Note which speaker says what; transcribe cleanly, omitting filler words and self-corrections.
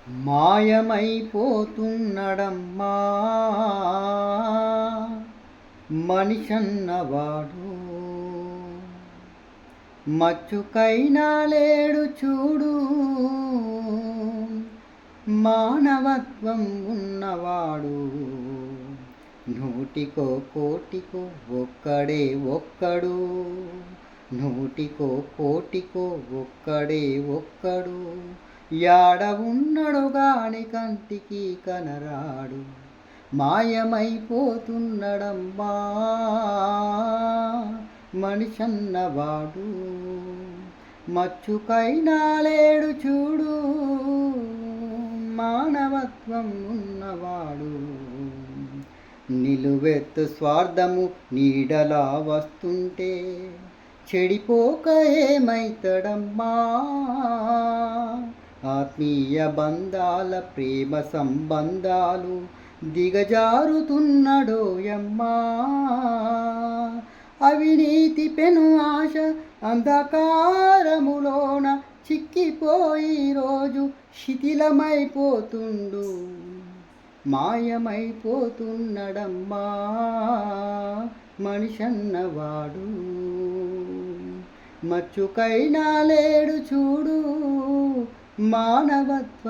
Speaker 1: మాయమైపోతున్నడమ్మా మనిషన్నవాడు. మచ్చుకైనా లేడు చూడు, మానవత్వం ఉన్నవాడు. నూటికో కోటికో ఒక్కడే ఒక్కడు, నూటికో కోటికో ఒక్కడే ఒక్కడు. యాడ ఉన్నడు గాని కంటికి కనరాడు, మాయమైపోతున్నడమ్మా మనిషన్నవాడు. మచ్చుకైనా లేడు చూడు, మానవత్వం ఉన్నవాడు. నిలువెత్తు స్వార్థము నీడలా వస్తుంటే చెడిపోక ఏమైతడమ్మా. ఆత్మీయ బంధాల ప్రేమ సంబంధాలు దిగజారుతున్నడోయమ్మా. అవినీతి పెను ఆశ అంధకారములోన చిక్కిపోయి రోజు శిథిలమైపోతుండు, మాయమైపోతున్నడమ్మా మనిషన్నవాడు. మచ్చుకైనా లేడు చూడు, మానవత్వం